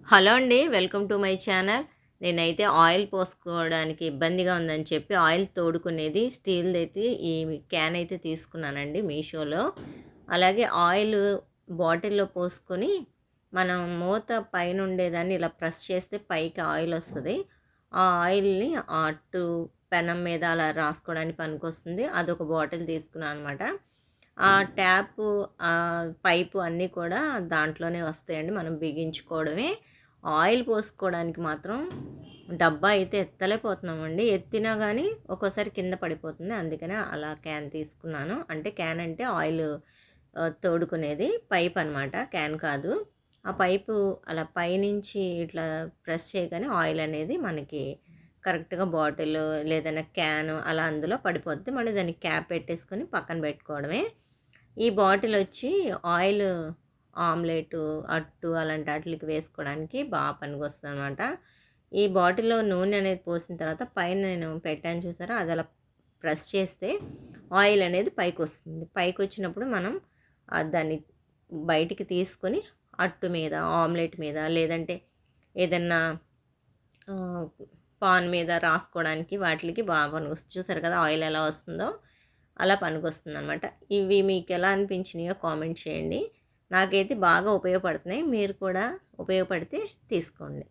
Hello అండి. Welcome to my channel. నేనైతే oil పోసుకోవడానికి ఇబ్బందిగా ఉందని చెప్పి ఆయిల్ తోడుకునేది స్టీల్‌దైతే ఈ క్యాన్ అయితే తీసుకున్నానండి మీషోలో. అలాగే ఆయిల్ బాటిల్‌లో పోసుకొని మనం మూత పైన ఉండేదాన్ని ఇలా ప్రెస్ చేస్తే పైకి ఆయిల్ వస్తది. ఆ ఆయిల్‌ని అట్టు పెనం మీద అలా రాసుకోవడానికి పనికొస్తుంది. అదొక బాటిల్ తీసుకున్నాను అనమాట. ఆ ట్యాపు, పైపు అన్నీ కూడా దాంట్లోనే వస్తాయండి. మనం బిగించుకోవడమే. ఆయిల్ పోసుకోవడానికి మాత్రం డబ్బా అయితే ఎత్తలేకపోతున్నామండి. ఎత్తినా గానీ ఒక్కోసారి కింద పడిపోతుంది. అందుకనే అలా క్యాన్ తీసుకున్నాను. అంటే క్యాన్ అంటే ఆయిల్ తోడుకునేది పైప్ అనమాట. క్యాన్ కాదు. ఆ పైపు అలా పైనుంచి ఇట్లా ప్రెస్ చేయగానే ఆయిల్ అనేది మనకి కరెక్ట్‌గా బాటిల్ లేదన్నా క్యాను అలా అందులో పడిపోద్ది. మళ్ళీ దానికి క్యాప్ పెట్టేసుకొని పక్కన పెట్టుకోవడమే. ఈ బాటిల్ వచ్చి ఆయిల్ ఆమ్లెటు, అట్టు అలాంటి ఆటిలకి వేసుకోవడానికి బాగా పనికొస్తదనమాట. ఈ బాటిల్‌లో నూనె అనేది పోసిన తర్వాత పైన నేను పెట్టాను చూసారా? అది అలా ప్రెస్ చేస్తే ఆయిల్ అనేది పైకొస్తుంది. పైకొచ్చినప్పుడు మనం దాన్ని బయటికి తీసుకొని అట్టు మీద, ఆమ్లెట్ మీద లేదంటే ఏదన్నా ఆహ్, పాన్ మీద రాసుకోవడానికి వాటిలకి బాగా పనికొస్తుంది. చూసారు కదా ఆయిల్ ఎలా వస్తుందో? అలా పనికొస్తుందనమాట. ఇవి మీకెలా అనిపించినాయో కామెంట్ చేయండి. నాకైతే బాగా ఉపయోగపడుతున్నాయి. మీరు కూడా ఉపయోగపడితే తీసుకోండి.